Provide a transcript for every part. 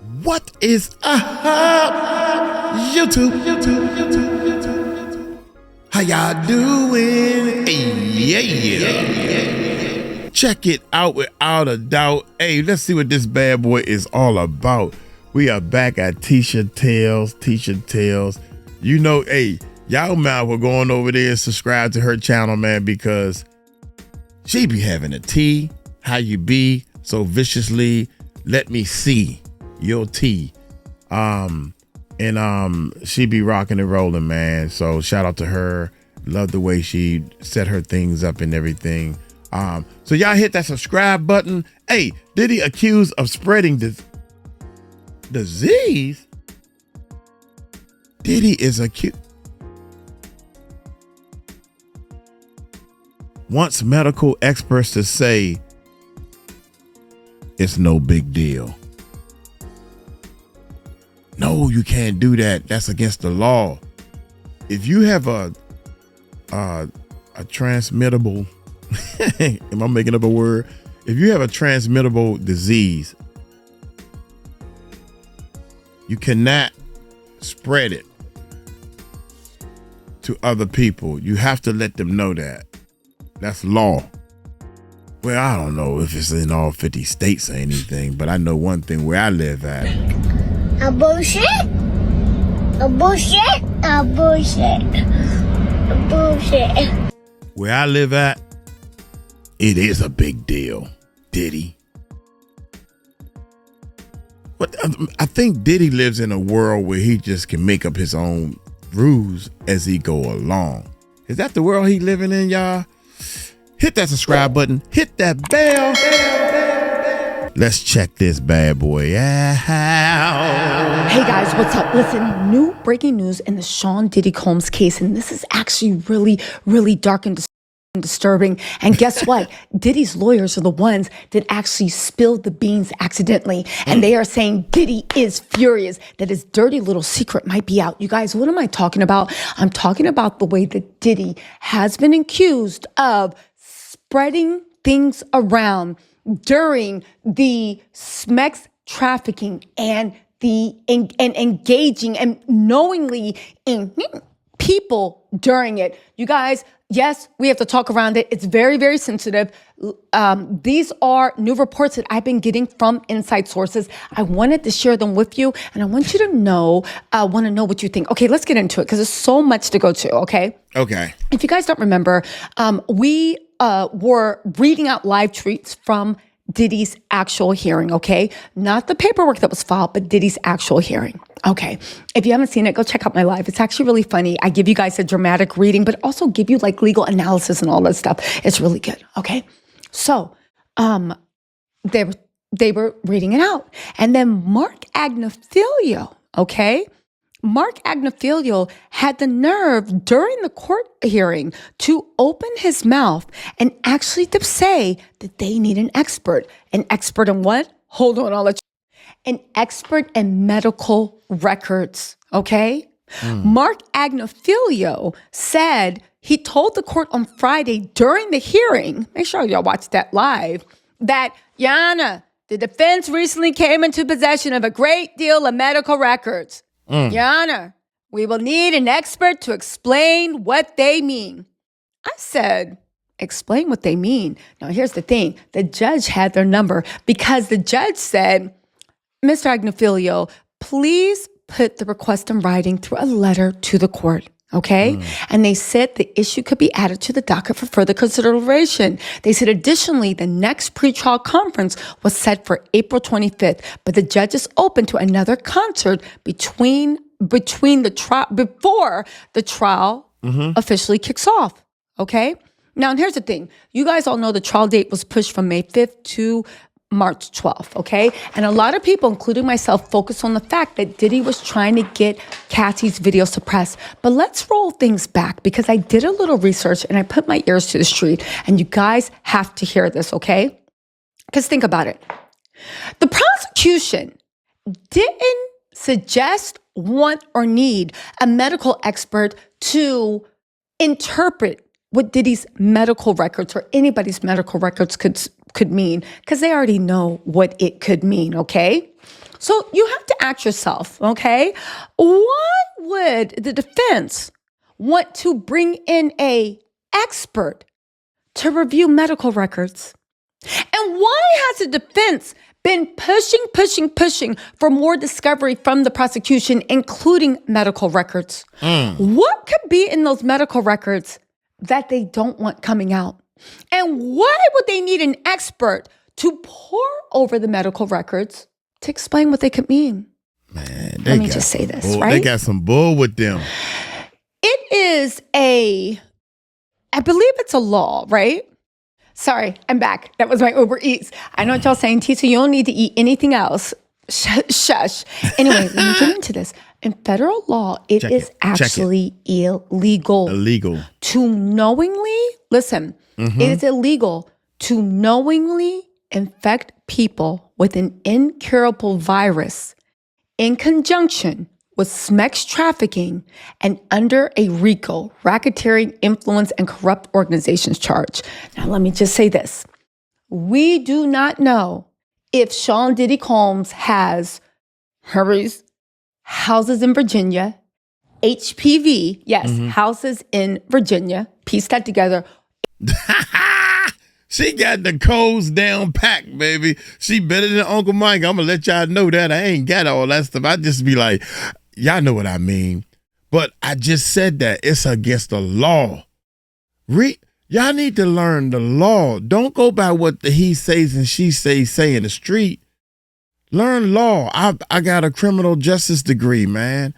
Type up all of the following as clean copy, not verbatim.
What is up, YouTube? How y'all doing? Yeah. Check it out without a doubt. Hey, let's see what this bad boy is all about. We are back at 𝗗𝗢𝗡𝗞𝗦. You know, hey, y'all might well going over there and subscribe to her channel, man, because she be having a tea. How you be so viciously? Let me see your tea. She be rocking and rolling, man. So shout out to her. Love the way she set her things up and everything. So y'all hit that subscribe button. Hey, Diddy accused of spreading disease? Diddy is accused. Wants medical experts to say it's no big deal. No, you can't do that. That's against the law. If you have a transmittable, am I making up a word? If you have a transmittable disease, you cannot spread it to other people. You have to let them know that. That's law. Well, I don't know if it's in all 50 states or anything, but I know one thing where I live at. A bullshit. Where I live at, it is a big deal, Diddy. But I think Diddy lives in a world where he just can make up his own rules as he go along. Is that the world he living in, y'all? Hit that subscribe button. Hit that bell. Let's check this bad boy out. Hey guys, what's up? Listen, new breaking news in the Sean Diddy Combs case, and this is actually really dark and disturbing. And guess what? Diddy's lawyers are the ones that actually spilled the beans accidentally, and they are saying Diddy is furious that his dirty little secret might be out. You guys, what am I talking about? I'm talking about the way that Diddy has been accused of spreading things around during the SMEX trafficking and engaging and knowingly in people during it. You guys, yes, we have to talk around it. It's very sensitive. These are new reports that I've been getting from inside sources. I wanted to share them with you, and I want you to know, want to know what you think. Okay, let's get into it because there's so much to go to, okay? Okay. If you guys don't remember, we were reading out live tweets from Diddy's actual hearing, okay? Not the paperwork that was filed, but Diddy's actual hearing. Okay, if you haven't seen it, go check out my live. It's actually really funny. I give you guys a dramatic reading, but also give you like legal analysis and all that stuff. It's really good, okay? So, they were reading it out. And then Mark Agnifilo, okay? Mark Agnifilo had the nerve during the court hearing to open his mouth and actually to say that they need an expert. An expert in what? Hold on, I'll let you. An expert in medical records, okay? Mark Agnifilo said he told the court on Friday during the hearing, make sure y'all watch that live, that, Yana, the defense recently came into possession of a great deal of medical records. Your Honor, we will need an expert to explain what they mean. I said, explain what they mean. Now, here's the thing. The judge had their number because the judge said, Mr. Agnifilo, please put the request in writing through a letter to the court. Okay. And they said the issue could be added to the docket for further consideration. They said, additionally, the next pretrial conference was set for April 25th, but the judge is open to another concert between the trial, before the trial officially kicks off. Okay. Now, and here's the thing. You guys all know the trial date was pushed from May 5th to March 12th, okay? And a lot of people, including myself, focus on the fact that Diddy was trying to get Cassie's video suppressed. But let's roll things back because I did a little research and I put my ears to the street, and you guys have to hear this, okay? Because think about it. The prosecution didn't suggest, want, or need a medical expert to interpret what Diddy's medical records or anybody's medical records could mean, because they already know what it could mean, okay? So you have to ask yourself, okay, why would the defense want to bring in a expert to review medical records? And why has the defense been pushing for more discovery from the prosecution, including medical records? What could be in those medical records that they don't want coming out? And why would they need an expert to pore over the medical records to explain what they could mean? Man, let me just say this, right? They got some bull with them. It is I believe it's a law, right? Sorry, I'm back. That was my Uber Eats. I know what y'all saying, Tisa, you don't need to eat anything else. Shush. Anyway, let me get into this. In federal law, it is actually illegal. Illegal. To knowingly, listen, it is illegal to knowingly infect people with an incurable virus in conjunction with SMEX trafficking and under a RICO, racketeering, influence, and corrupt organizations charge. Now, let me just say this. We do not know if Sean Diddy Combs has houses in Virginia, HPV, yes, houses in Virginia, piece that together. She got the codes down packed, baby. She better than Uncle Mike. I'm going to let y'all know that. I ain't got all that stuff. I just be like, y'all know what I mean. But I just said that. It's against the law. Y'all need to learn the law. Don't go by what the he says and she say in the street. Learn law. I got a criminal justice degree, man.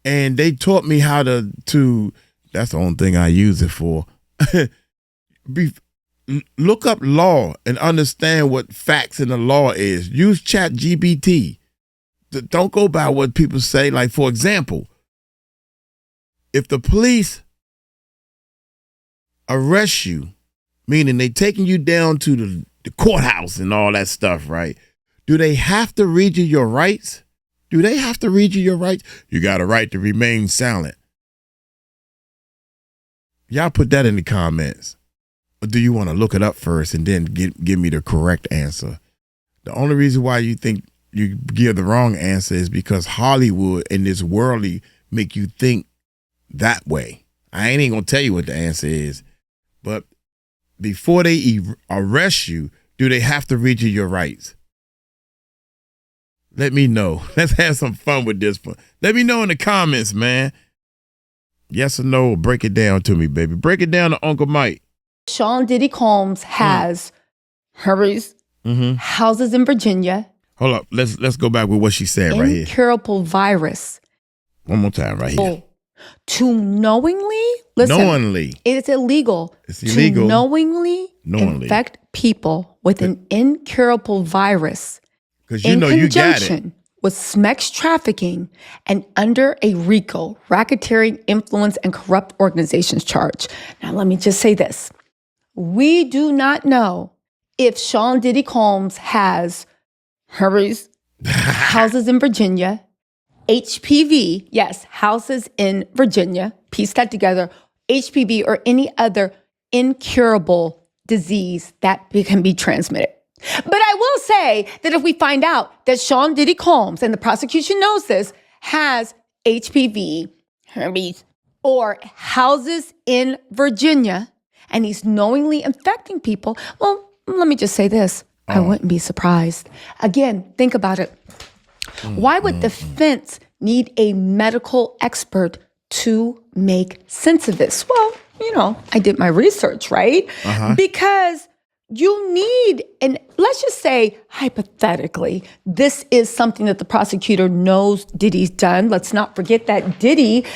And they taught me how to that's the only thing I use it for. Look up law and understand what facts in the law is. Use ChatGPT. Don't go by what people say. Like, for example, if the police arrest you, meaning they taking you down to the courthouse and all that stuff, right? Do they have to read you your rights? Do they have to read you your rights? You got a right to remain silent. Y'all put that in the comments. Or do you want to look it up first and then give me the correct answer? The only reason why you think you give the wrong answer is because Hollywood and this worldly make you think that way. I ain't even going to tell you what the answer is. But before they arrest you, do they have to read you your rights? Let me know. Let's have some fun with this one. Let me know in the comments, man. Yes or no, break it down to me, baby. Break it down to Uncle Mike. Sean Diddy Combs has houses in Virginia. Hold up. Let's go back with what she said right here. Incurable virus. One more time right here. To knowingly, listen, it is illegal. It's illegal. To knowingly infect people with an incurable virus. Because you know you got it. With SMEX trafficking and under a RICO, racketeering, influence, and corrupt organizations charge. Now, let me just say this. We do not know if Sean Diddy Combs has houses in Virginia, HPV, yes, houses in Virginia, piece that together, HPV or any other incurable disease that can be transmitted. But I will say that if we find out that Sean Diddy Combs, and the prosecution knows this, has HPV, or houses in Virginia, and he's knowingly infecting people, well, let me just say this. I wouldn't be surprised. Again, think about it. Why would the defense need a medical expert to make sense of this? Well, I did my research, right? Because you need, and let's just say hypothetically, this is something that the prosecutor knows Diddy's done. Let's not forget that Diddy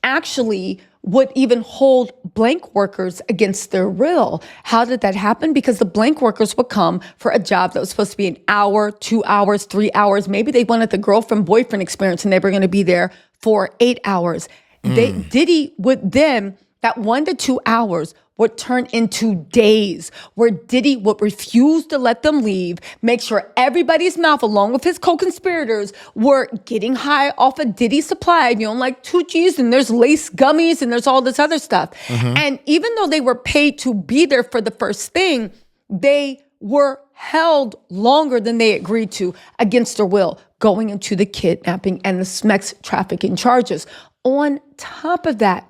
actually would even hold blank workers against their will. How did that happen? Because the blank workers would come for a job that was supposed to be an hour, 2 hours, 3 hours. Maybe they wanted the girlfriend-boyfriend experience and they were going to be there for 8 hours. Diddy would then, that 1 to 2 hours would turn into days where Diddy would refuse to let them leave, make sure everybody's mouth, along with his co-conspirators, were getting high off of Diddy's supply, like Tucci's, and there's lace gummies, and there's all this other stuff. And even though they were paid to be there for the first thing, they were held longer than they agreed to against their will, going into the kidnapping and the sex trafficking charges. On top of that,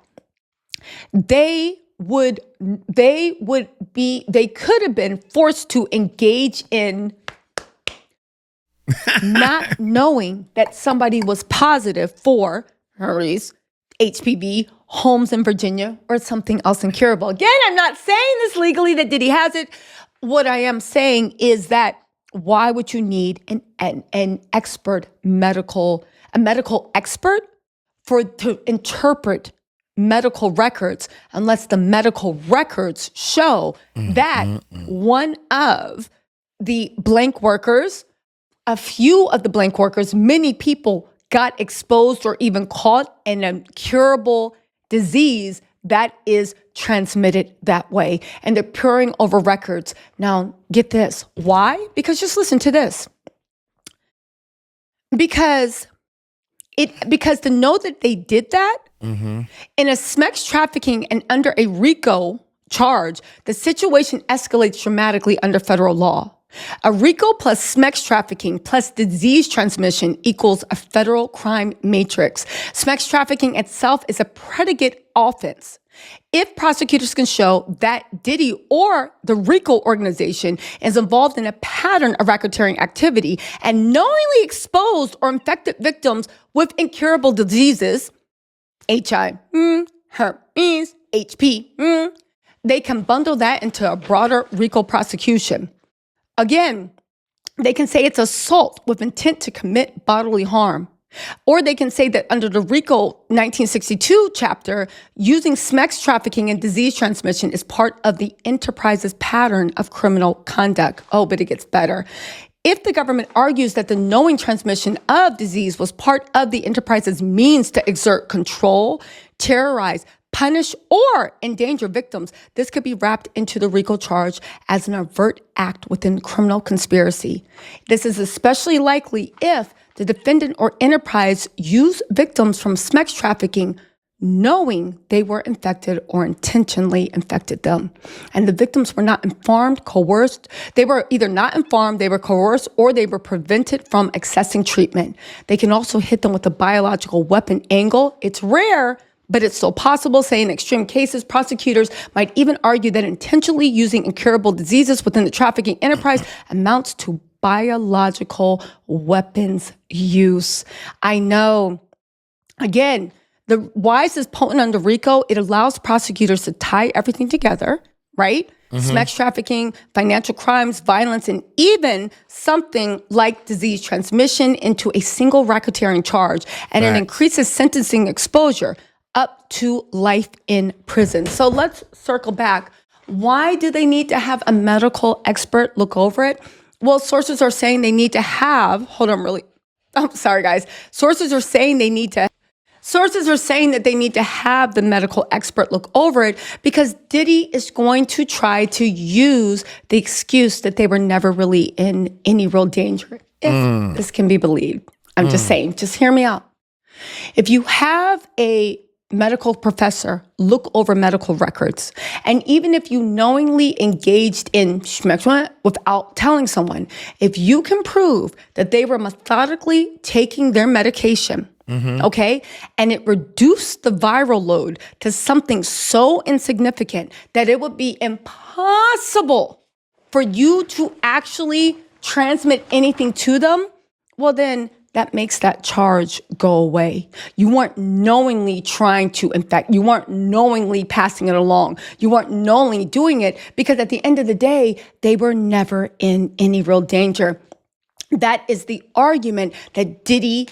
they could have been forced to engage in not knowing that somebody was positive for herpes, HPV, Holmes in Virginia, or something else incurable. Again, I'm not saying this legally that Diddy has it. What I am saying is that why would you need an expert a medical expert to interpret medical records unless the medical records show that one of the blank workers, a few of the blank workers, many people got exposed or even caught an incurable disease that is transmitted that way. And they're pouring over records. Now, get this. Why? Because just listen to this. Because to know that they did that, in a sex trafficking and under a RICO charge, the situation escalates dramatically under federal law. A RICO plus sex trafficking plus disease transmission equals a federal crime matrix. Sex trafficking itself is a predicate offense. If prosecutors can show that Diddy or the RICO organization is involved in a pattern of racketeering activity and knowingly exposed or infected victims with incurable diseases, HIV, herpes, HP, they can bundle that into a broader RICO prosecution. Again, they can say it's assault with intent to commit bodily harm. Or they can say that under the RICO 1962 chapter, using sex trafficking and disease transmission is part of the enterprise's pattern of criminal conduct. Oh, but it gets better. If the government argues that the knowing transmission of disease was part of the enterprise's means to exert control, terrorize, punish, or endanger victims, this could be wrapped into the RICO charge as an overt act within criminal conspiracy. This is especially likely if the defendant or enterprise used victims from sex trafficking knowing they were infected or intentionally infected them. And the victims were not informed, coerced. They were either not informed, they were coerced, or they were prevented from accessing treatment. They can also hit them with a biological weapon angle. It's rare, but it's still possible. Say in extreme cases, prosecutors might even argue that intentionally using incurable diseases within the trafficking enterprise amounts to biological weapons use. I know. Again, why is this potent under RICO? It allows prosecutors to tie everything together, right? Sex trafficking, financial crimes, violence, and even something like disease transmission into a single racketeering charge. And it increases sentencing exposure up to life in prison. So let's circle back. Why do they need to have a medical expert look over it? Well, sources are saying they need to have, Sources are saying that they need to have the medical expert look over it because Diddy is going to try to use the excuse that they were never really in any real danger. If this can be believed. I'm just saying, just hear me out. If you have a medical professor look over medical records, and even if you knowingly engaged in without telling someone, if you can prove that they were methodically taking their medication, okay, and it reduced the viral load to something so insignificant that it would be impossible for you to actually transmit anything to them, well then, that makes that charge go away. You weren't knowingly trying to infect. You weren't knowingly passing it along. You weren't knowingly doing it because at the end of the day, they were never in any real danger. That is the argument that Diddy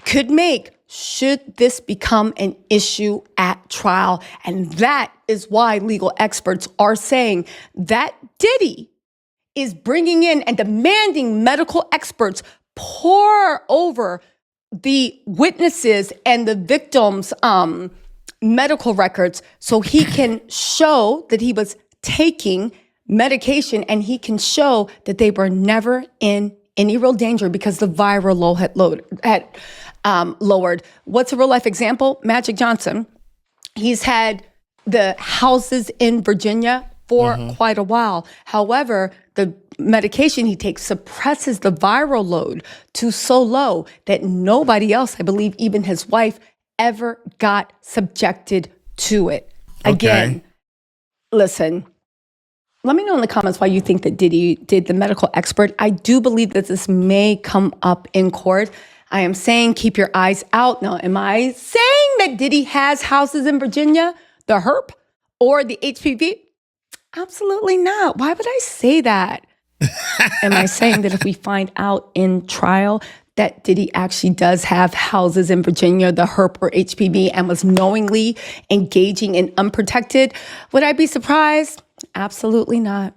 could make should this become an issue at trial. And that is why legal experts are saying that Diddy is bringing in and demanding medical experts pour over the witnesses and the victims' medical records so he can show that he was taking medication and he can show that they were never in any real danger because the viral load had lowered. What's a real life example? Magic Johnson. He's had the houses in Virginia for quite a while. However, the medication he takes suppresses the viral load to so low that nobody else, I believe even his wife, ever got subjected to it. Again, listen, let me know in the comments why you think that Diddy did the medical expert. I do believe that this may come up in court. I am saying keep your eyes out. Now, am I saying that Diddy has houses in Virginia, the herp, or the HPV? Absolutely not. Why would I say that? Am I saying that if we find out in trial that Diddy actually does have houses in Virginia, the herp or HPV, and was knowingly engaging in unprotected, would I be surprised? Absolutely not.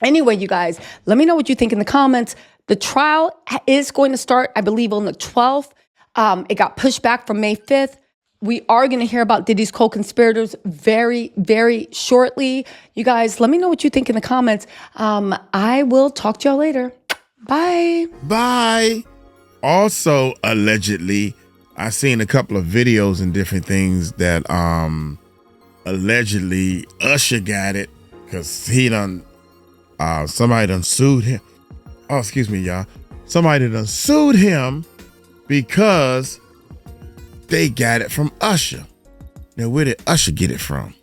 Anyway, you guys, let me know what you think in the comments. The trial is going to start, I believe, on the 12th. It got pushed back from May 5th. We are going to hear about Diddy's co-conspirators very, very shortly. You guys, let me know what you think in the comments. I will talk to y'all later. Bye. Bye. Also, allegedly, I seen a couple of videos and different things that allegedly Usher got it because he done, somebody done sued him. Oh, excuse me, y'all. Somebody done sued him because they got it from Usher. Now, where did Usher get it from?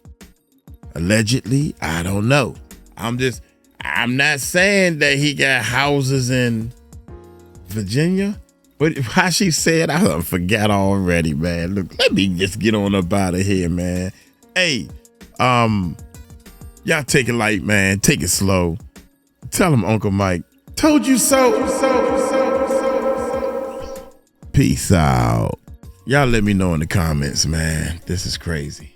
Allegedly, I don't know. I'm not saying that he got houses in Virginia, but how she said, I forgot already, man. Look, let me just get on up out of here, man. Hey, y'all take it light, man. Take it slow. Tell him Uncle Mike told you so. Peace out. Y'all let me know in the comments, man. This is crazy.